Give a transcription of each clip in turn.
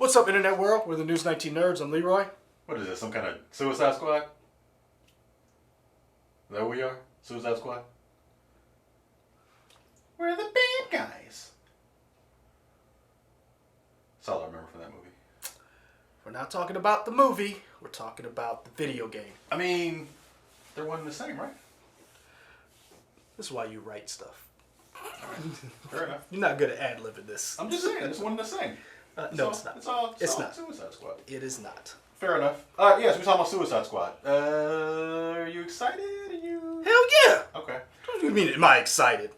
What's up, Internet World? We're the News 19 Nerds. I'm Leroy. What is this, some kind of Suicide Squad? Is that what we are? Suicide Squad? We're the bad guys. That's all I remember from that movie. We're not talking about the movie. We're talking about the video game. I mean, they're one and the same, right? This is why you write stuff. Fair enough. You're not good at ad-libbing this. I'm just saying, it's one and the same. No, it's not. It's all Suicide Squad. It is not. Fair enough. Yes, we're talking about Suicide Squad. Are you excited? Are you... Hell yeah! Okay. What do you mean, am I excited?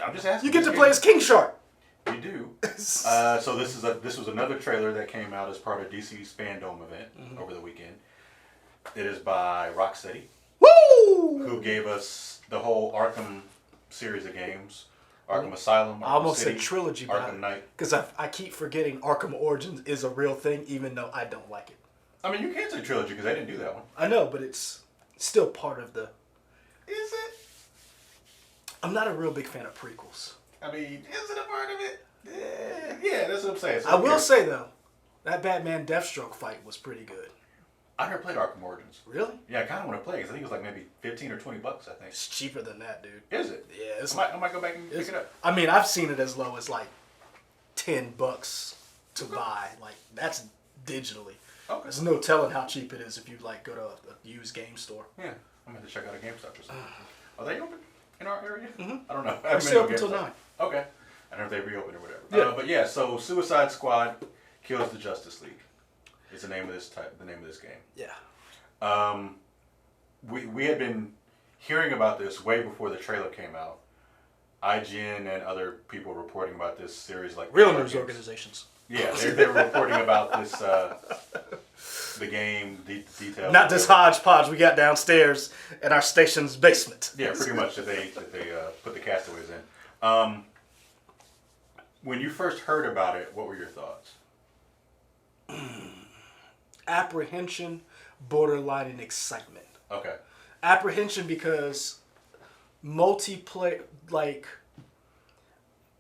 I'm just asking. You get to play as King Shark. You do. So this was another trailer that came out as part of DC's Fandome event over the weekend. It is by Rocksteady. Woo! Who gave us the whole Arkham series of games. Arkham Asylum, Arkham I almost City, said trilogy, Arkham Knight. Because I keep forgetting Arkham Origins is a real thing, even though I don't like it. I mean, you can't say trilogy because they didn't do that one. I know, but it's still part of the... Is it? I'm not a real big fan of prequels. I mean, is it a part of it? Yeah, that's what I'm saying. So I will say, though, that Batman Deathstroke fight was pretty good. I never played Arkham Origins. Really? Yeah, I kind of want to play because I think it was like maybe $15 or $20, I think. It's cheaper than that, dude. Is it? Yeah, it's I might go back and pick it up. I mean, I've seen it as low as like $10 to buy. Like, that's digitally. Okay. There's no telling how cheap it is if you like go to a used game store. Yeah, I'm going to check out a GameStop or something. Are they open in our area? Mm-hmm. I don't know. They're still open until 9. Okay. I don't know if they reopened or whatever. Yeah. But yeah, so Suicide Squad kills the Justice League. Is the name of this game. Yeah. We had been hearing about this way before the trailer came out. IGN and other people reporting about this series, like Real news organizations. Yeah, they were reporting about this, the game, details. Not this hodgepodge we got downstairs in our station's basement. Yeah, pretty much that they put the castaways in. When you first heard about it, what were your thoughts? Apprehension, borderline, and excitement. Okay. Apprehension because multiplayer, like,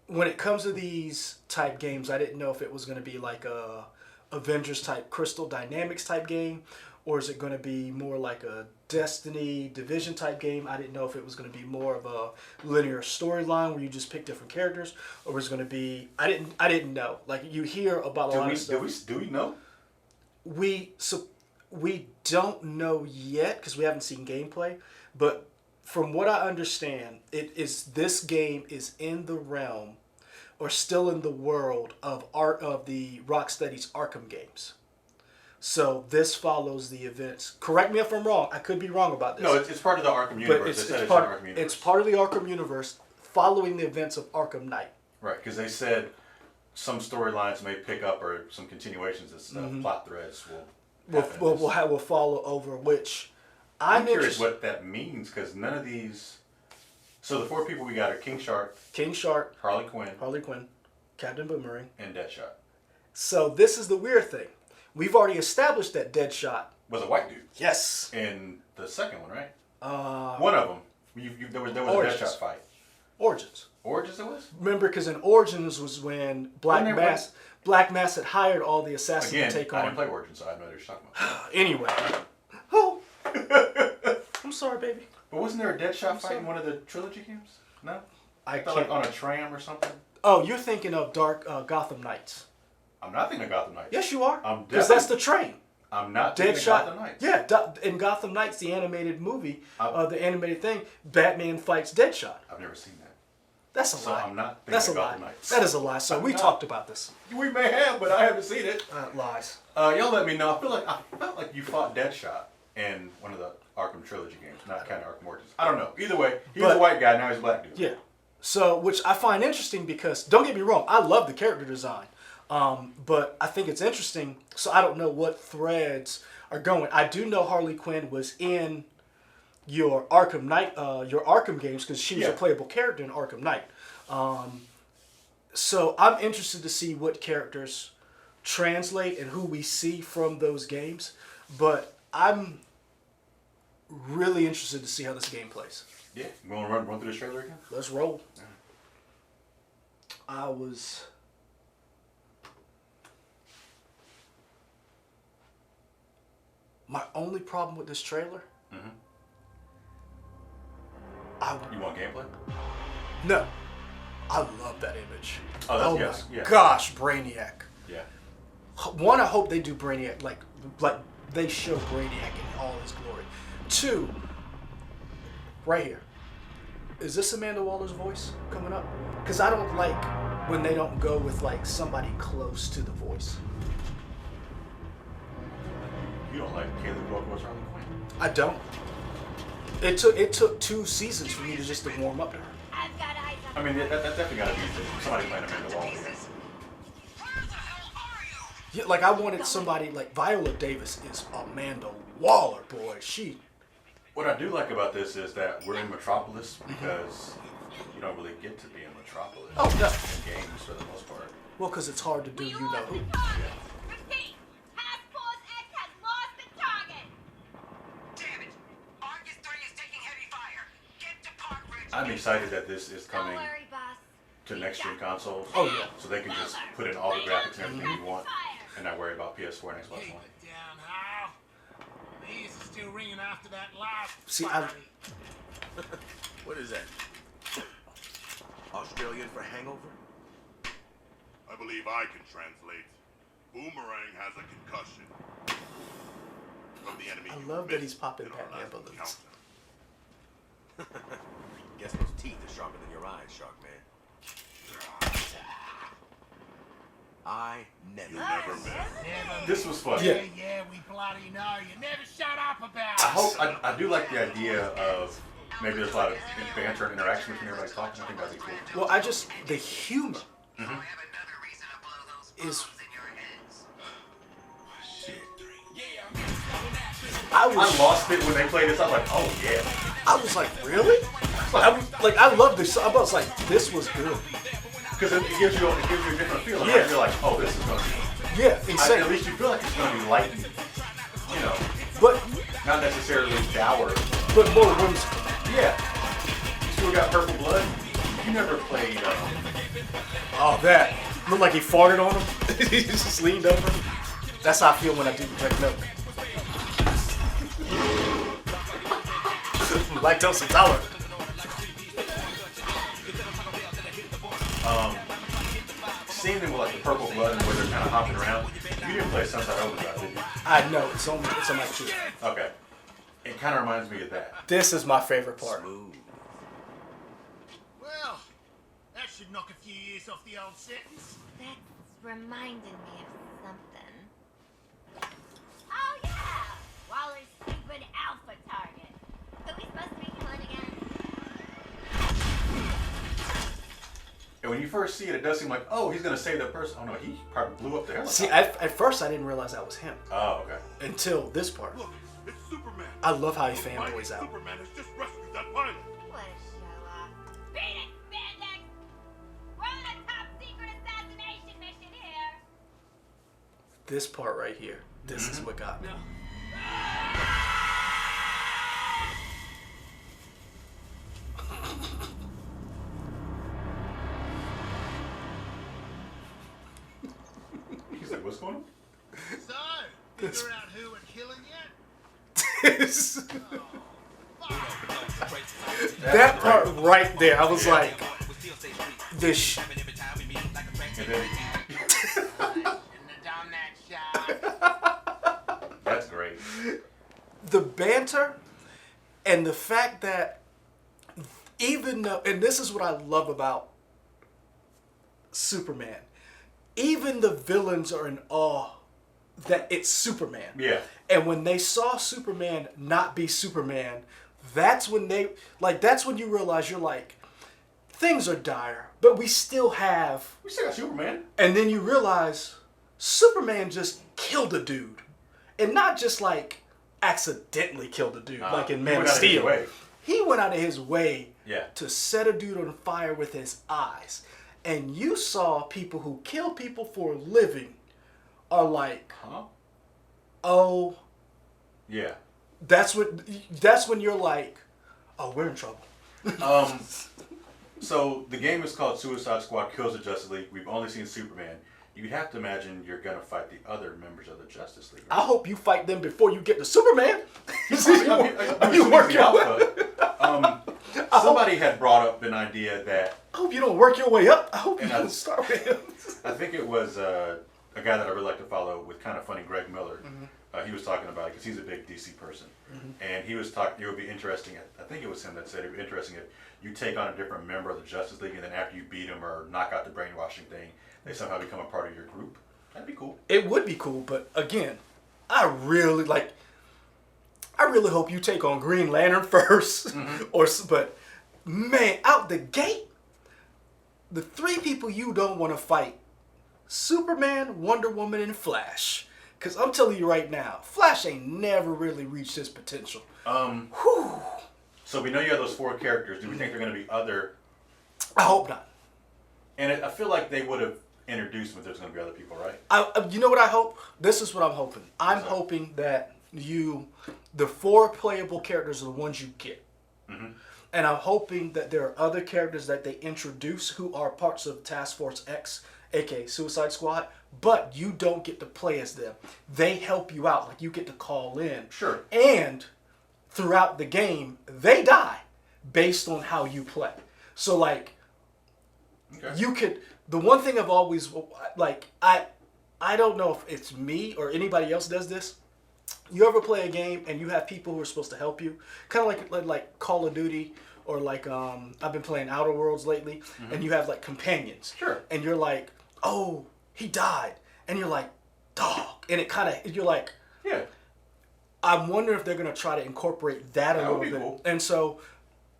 when it comes to these type games, I didn't know if it was going to be like a Avengers type Crystal Dynamics type game, or is it going to be more like a Destiny Division type game. I didn't know if it was going to be more of a linear storyline where you just pick different characters, or was it going to be, I didn't know. Like, you hear about a lot of stuff. Do we know? We don't know yet because we haven't seen gameplay, but from what I understand, this game is in the realm or still in the world of the Rocksteady's Arkham games. So this follows the events. Correct me if I'm wrong. I could be wrong about this. No, it's part of the Arkham universe. But it's part of the Arkham universe following the events of Arkham Knight. Right, because they said some storylines may pick up or some continuations and stuff, plot threads will follow over, which I'm curious what that means because none of these. So the 4 people we got are King Shark, Harley Quinn, Captain Boomerang, and Deadshot. So this is the weird thing. We've already established that Deadshot was a white dude. Yes. In the second one, right? One of them. There was Origins. a Deadshot fight. Origins It was? Remember, because in Origins was when Black Mass had hired all the assassins to take on. I didn't play Origins, so I have no idea what you're talking about. Anyway. Oh. I'm sorry, baby. But wasn't there a Deadshot fight in one of the trilogy games? No? I thought like on a tram or something. Oh, you're thinking of Gotham Knights. I'm not thinking of Gotham Knights. Yes, you are. Because that's the train. I'm not thinking of Gotham Knights. Yeah, in Gotham Knights, the animated movie, the animated thing, Batman fights Deadshot. I've never seen that. That's a lie. I'm not thinking of Gotham Knights. That is a lie. So we talked about this. We may have, but I haven't seen it. Lies. Y'all let me know. I felt like you fought Deadshot in one of the Arkham trilogy games, not kind of Arkham Origins. I don't know. Either way, he was a white guy, now he's a black dude. Yeah. So, which I find interesting because, don't get me wrong, I love the character design. But I think it's interesting, so I don't know what threads are going. I do know Harley Quinn was in your Arkham games because she was a playable character in Arkham Knight. So I'm interested to see what characters translate and who we see from those games. But I'm really interested to see how this game plays. Yeah, you want to run through this trailer again? Let's roll. Yeah. My only problem with this trailer. You want gameplay? No. I love that image. Oh, that's, my gosh, Brainiac. Yeah. One, I hope they do Brainiac like they show Brainiac in all his glory. Two, right here. Is this Amanda Waller's voice coming up? Because I don't like when they don't go with like somebody close to the voice. You don't like Caleb Walker's Harley Quinn? I don't. It took 2 seasons for me to just to warm up to her. I mean, that definitely got to be somebody playing Amanda Waller. Yeah, like I wanted somebody like Viola Davis is Amanda Waller, boy. She. What I do like about this is that we're in Metropolis because you don't really get to be in Metropolis. Oh no. In games for the most part. Well, because it's hard to do. You know who. I'm excited that this is coming to next-gen consoles. Oh yeah. So they can just put in all the graphics and everything you want, and not worry about PS4 and Xbox One. Keep it down, Hal. These are still ringing after that last See, party. What is that? Australian for hangover? I believe I can translate. Boomerang has a concussion. From the enemy. I love that he's popping Batman balloons. Guess those teeth are sharper than your eyes, Shark Man. I never. You never miss. This was fun. Yeah. Yeah, we bloody know. You never shut up about it. I do like the idea of maybe there's a lot of banter and interaction between everybody talking. I think that'd be cool. Well, the humor is. I lost it when they played this. I was like, oh yeah. I was like, really? I love this. I was like, this was good. Because it gives you a different feeling. Yeah. You're like, oh, this is gonna be. Yeah, insane. At least you feel like it's gonna be light, and, you know, But not necessarily dour. more whimsical. Yeah. You still got Purple Blood. You never played. Oh, that looked like he farted on him. He just leaned over. That's how I feel when I do drink milk. Lactose intolerant. Seeing them with like the Purple Blood and where they're kind of hopping around. You didn't play Sunset Overdrive, did you? I know it's on my queue. Okay. It kind of reminds me of that. This is my favorite part. Well, that should knock a few years off the old sentence. That's reminded me of something. Oh yeah! Waller's stupid alpha target. Who are we supposed to be killing again? And when you first see it, it does seem like, oh, he's gonna save that person. Oh no, he probably blew up the helicopter. See, at first I didn't realize that was him Oh, okay. until this part. Look, it's Superman. I love how he The fanboys mighty out. Superman has just rescued that pilot. What a show off. Beat it, Spandex! We're on a top secret assassination mission here. This part right here. This is what got me. He's like, what's going on? So, figure out who we're killing yet? That part right there, I was like, this. And then, Shouldn't have done that, Shark. that's great. The banter and the fact that even though, and this is what I love about Superman, even the villains are in awe that it's Superman. Yeah. And when they saw Superman not be Superman, that's when that's when you realize you're like, things are dire, but we still got Superman. And then you realize Superman just killed a dude. And not just like accidentally killed a dude, like in Man of Steel. He went out of his way to set a dude on fire with his eyes. And you saw people who kill people for a living are like, oh, yeah. That's when you're like, oh, we're in trouble. So the game is called Suicide Squad Kills the Justice League. We've only seen Superman. you'd have to imagine you're going to fight the other members of the Justice League. I hope you fight them before you get to Superman. You work somebody had brought up an idea that... I hope you don't work your way up. I hope you don't start with him. I think it was a guy that I really like to follow with Kind of Funny, Greg Miller. He was talking about it because he's a big DC person. And he was talking, it would be interesting, I think it was him that said it would be interesting if you take on a different member of the Justice League and then after you beat him or knock out the brainwashing thing, they somehow become a part of your group. That'd be cool. It would be cool, but again, I really hope you take on Green Lantern first. But man, out the gate, the three people you don't want to fight: Superman, Wonder Woman, and Flash. Because I'm telling you right now, Flash ain't never really reached his potential. So we know you have those 4 characters. Do we think they're going to be other? I hope not. And I feel like they would have introduced them if there's going to be other people, right? You know what I hope? This is what I'm hoping. I'm hoping that the 4 playable characters are the ones you get. And I'm hoping that there are other characters that they introduce who are parts of Task Force X, aka Suicide Squad, but you don't get to play as them. They help you out, like you get to call in. Sure. And throughout the game, they die based on how you play. So like, you could. The one thing I've always like, I don't know if it's me or anybody else does this. You ever play a game and you have people who are supposed to help you, kind of like Call of Duty or like I've been playing Outer Worlds lately, and you have like companions. Sure. And you're like, oh, he died, and you're like, dog, and it kind of you're like, yeah. I'm wondering if they're gonna try to incorporate that a little bit. Cool. And so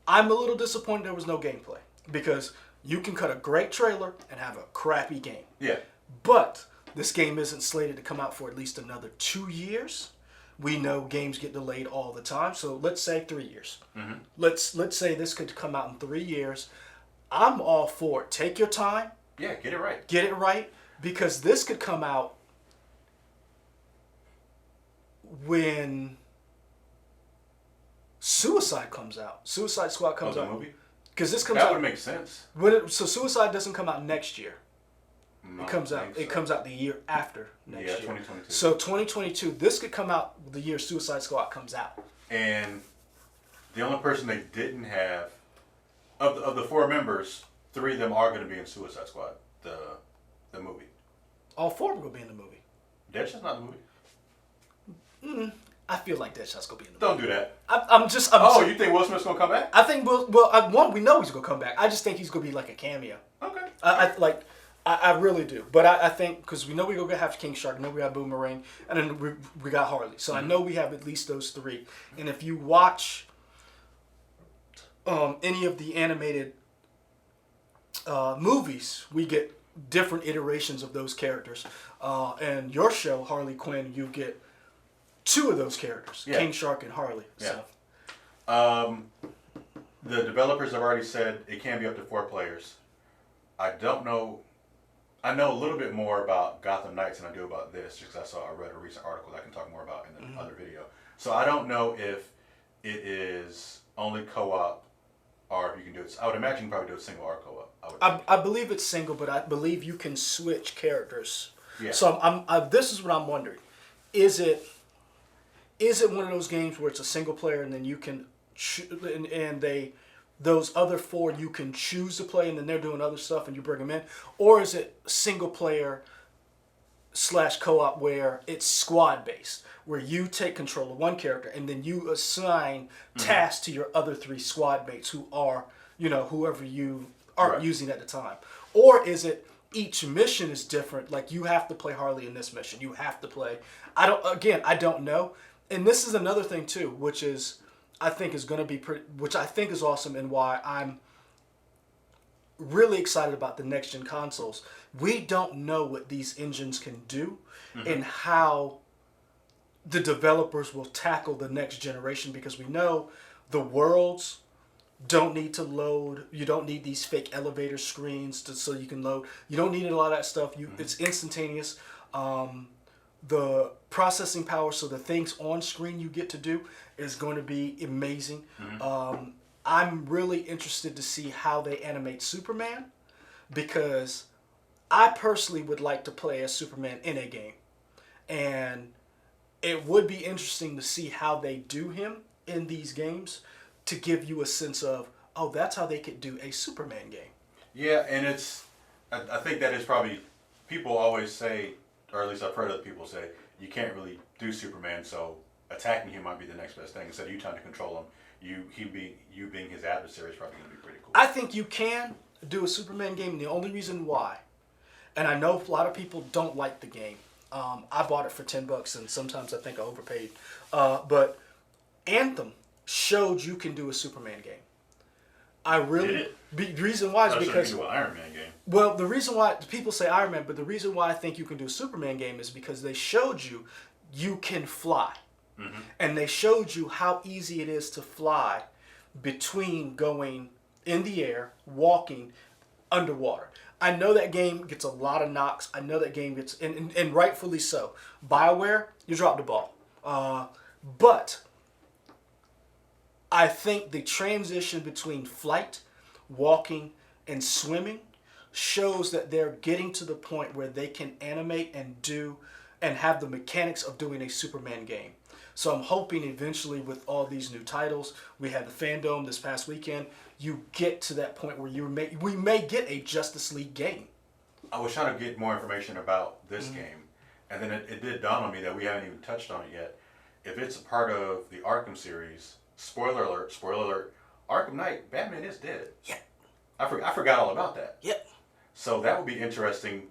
I'm a little disappointed there was no gameplay because you can cut a great trailer and have a crappy game. Yeah. But this game isn't slated to come out for at least another 2 years. We know games get delayed all the time, so let's say 3 years. Let's say this could come out in 3 years. I'm all for it. Take your time. Yeah, get it right. Get it right, because this could come out when Suicide comes out. Suicide Squad comes out. Movie? Because this comes that out. That would make sense. So Suicide doesn't come out next year. It comes out. So. It comes out the year after next year. 2022. So 2022. This could come out the year Suicide Squad comes out. And the only person they didn't have of the 4 members, 3 of them are going to be in Suicide Squad, the movie. All 4 are going to be in the movie. Deadshot's not in the movie. I feel like Deadshot's going to be in the movie. movie. Don't do that. I'm just. You think Will Smith's going to come back? I think we know he's going to come back. I just think he's going to be like a cameo. Okay. I really do. But I think, because we know we're going to have King Shark, we know we have Boomerang, and then we got Harley. So I know we have at least those 3. And if you watch any of the animated movies, we get different iterations of those characters. And your show, Harley Quinn, you get 2 of those characters, King Shark and Harley. Yeah. So. The developers have already said it can be up to 4 players. I don't know. I know a little bit more about Gotham Knights than I do about this, just because I read a recent article that I can talk more about in the other video. So I don't know if it is only co-op or if you can do it. I would imagine you can probably do it single or co-op. I believe it's single, but I believe you can switch characters. Yeah. So this is what I'm wondering: is it one of those games where it's a single player and then you can those other 4 you can choose to play and then they're doing other stuff and you bring them in, or is it single player / co-op where it's squad based, where you take control of one character and then you assign tasks to your other 3 squad mates who are whoever you are using at the time, or is it each mission is different? Like you have to play Harley in this mission, you have to play. I don't know, and this is another thing too, which I think is going to be which I think is awesome, and why I'm really excited about the next gen consoles. We don't know what these engines can do and how the developers will tackle the next generation, because we know the worlds don't need to load. You don't need these fake elevator screens so you can load. You don't need a lot of that stuff. It's instantaneous. The processing power, so the things on screen you get to do, is going to be amazing. I'm really interested to see how they animate Superman, because I personally would like to play as Superman in a game. And it would be interesting to see how they do him in these games to give you a sense of, oh, that's how they could do a Superman game. Yeah, and I think that is probably, people always say, or at least I've heard other people say, you can't really do Superman, so attacking him might be the next best thing. Instead of you trying to control him, you being his adversary is probably going to be pretty cool. I think you can do a Superman game, and the only reason why, and I know a lot of people don't like the game. I bought it for $10, and sometimes I think I overpaid. But Anthem showed you can do a Superman game. I really. Did it? The reason why is I because. you can do an Iron Man game. Well, the reason why people say Iron Man, but the reason why I think you can do a Superman game is because they showed you can fly, and they showed you how easy it is to fly between going in the air, walking, underwater. I know that game gets a lot of knocks. I know that game gets, and rightfully so. BioWare, you dropped the ball. But I think the transition between flight, walking, and swimming shows that they're getting to the point where they can animate and do and have the mechanics of doing a Superman game. So I'm hoping eventually with all these new titles, we had the Fandome this past weekend, you get to that point where we may get a Justice League game. I was trying to get more information about this game, and then it did dawn on me that we haven't even touched on it yet. If it's a part of the Arkham series, spoiler alert, Arkham Knight, Batman is dead. Yeah. I forgot all about that. Yep. So that would be interesting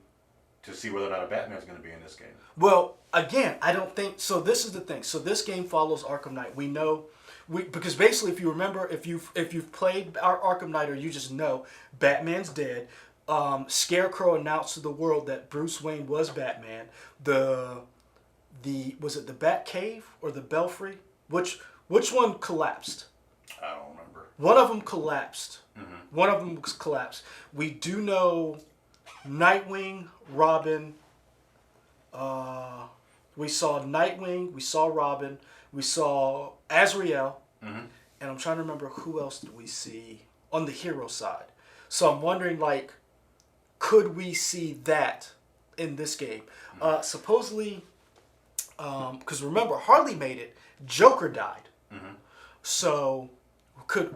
to see whether or not a Batman's going to be in this game. Well, again, I don't think so. This is the thing. So this game follows Arkham Knight. We know, because basically, if you remember, if you've played our Arkham Knight, or you just know, Batman's dead. Scarecrow announced to the world that Bruce Wayne was Batman. Was it the Bat Cave or the Belfry? Which one collapsed? I don't remember. One of them collapsed. One of them collapsed. We do know Nightwing, Robin. We saw Nightwing. We saw Robin. We saw Azrael. And I'm trying to remember who else did we see on the hero side. So I'm wondering, like, could we see that in this game? Supposedly, because remember, Harley made it. Joker died. So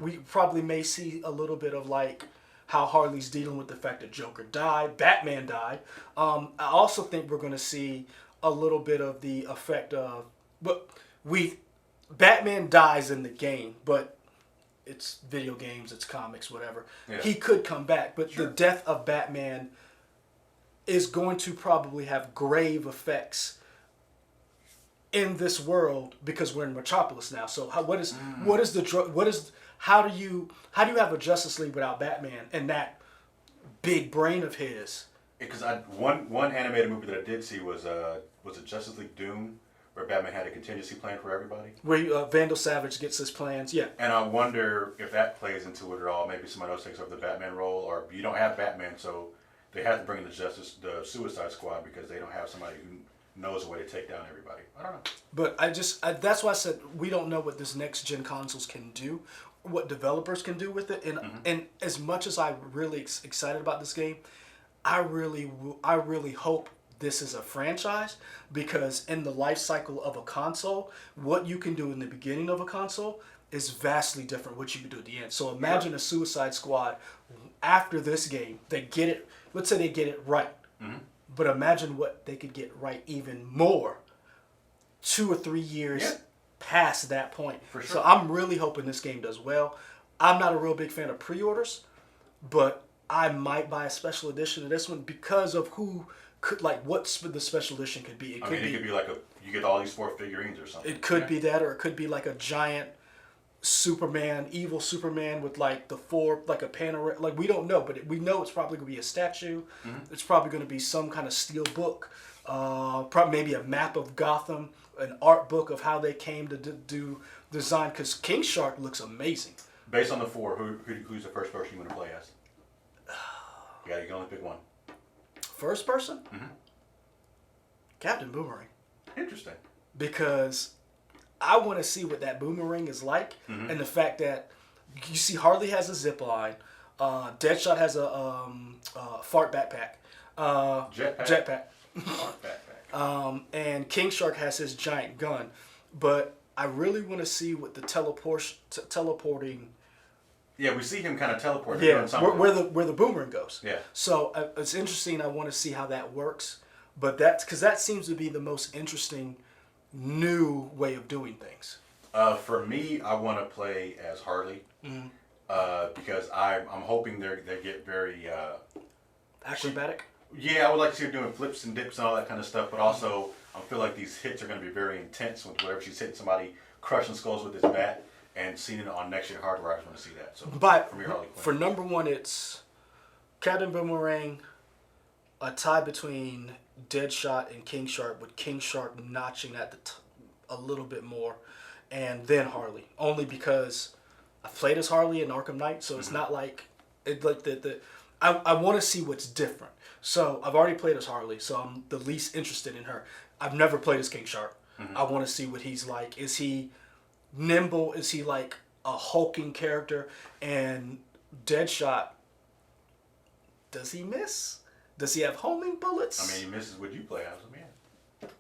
we probably may see a little bit of like how Harley's dealing with the fact that Joker died, Batman died. I also think we're going to see a little bit of the effect of, Batman dies in the game, but it's video games, it's comics, whatever. Yeah. He could come back, but the death of Batman is going to probably have grave effects in this world because we're in Metropolis now. So how do you have a Justice League without Batman and that big brain of his? Because one animated movie that I did see was it Justice League Doom, where Batman had a contingency plan for everybody. Where Vandal Savage gets his plans, yeah. And I wonder if that plays into it at all. Maybe somebody else takes over the Batman role, or you don't have Batman, so they have to bring in the Suicide Squad because they don't have somebody who knows a way to take down everybody. I don't know. But that's why I said we don't know what this next gen consoles can do, what developers can do with it, and as much as I'm really excited about this game, I really hope this is a franchise, because in the life cycle of a console, what you can do in the beginning of a console is vastly different what you can do at the end. So imagine a Suicide Squad after this game, let's say they get it right. But imagine what they could get right even more 2 or 3 years past that point. For sure. So I'm really hoping this game does well. I'm not a real big fan of pre-orders, but I might buy a special edition of this one because of what the special edition could be. It could be like you get all these 4 figurines or something. It could be that, or it could be like a giant Superman, evil Superman with like the 4, like a panorama. Like, we don't know, but we know it's probably going to be a statue. It's probably going to be some kind of steel book. Probably maybe a map of Gotham, an art book of how they came to do design. Because King Shark looks amazing. Based on the 4, who's the first person you want to play as? You can only pick one. First person? Captain Boomerang. Interesting. Because I want to see what that boomerang is like, and the fact that you see Harley has a zip line, Deadshot has a fart backpack, Jetpack. Backpack. And King Shark has his giant gun, but I really want to see what the teleporting. Yeah, we see him kind of teleporting. Yeah, doing something. where the boomerang goes. Yeah. So it's interesting. I want to see how that works, but that's because that seems to be the most interesting new way of doing things. For me, I want to play as Harley because I'm hoping they get very Acrobatic. Yeah, I would like to see her doing flips and dips and all that kind of stuff, but also I feel like these hits are going to be very intense with whatever she's hitting somebody, crushing skulls with his bat, and seeing it on next year hardware. I just want to see that. So But for me, Harley Quinn. for number one, it's Captain Boomerang, a tie between Deadshot and King Shark, with King Shark notching at the a little bit more, and then Harley. Only because I played as Harley in Arkham Knight, so it's not like it like I want to see what's different. So I've already played as Harley, so I'm the least interested in her. I've never played as King Shark. I want to see what he's like. Is he nimble? Is he like a hulking character? And Deadshot, does he miss? Does he have homing bullets? I mean, he misses what you play as a man.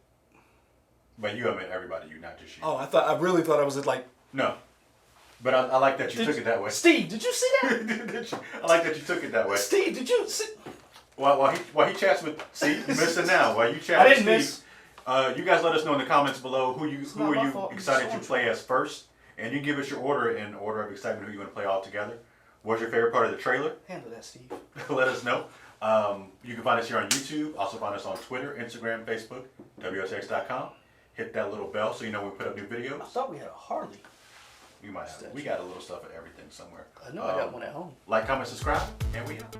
But you, I mean everybody, you, not just you. Oh, I really thought I was like. No. But I like that you took it that way. Steve, did you see that? I like that you took it that way. Steve, did you see? While he chats with, see, you missed it now. While you chat I with didn't Steve, miss. You guys let us know in the comments below who not are my you fault. excited to play as first, and you give us your order in order of excitement who you want to play all together. What's your favorite part of the trailer? Handle that, Steve. Let us know. You can find us here on YouTube. Also find us on Twitter, Instagram, Facebook, WSX.com. Hit that little bell so you know when we put up new videos. I thought we had a Harley. We might have. We got a little stuff of everything somewhere. I know I got one at home. Like, comment, subscribe, and we out.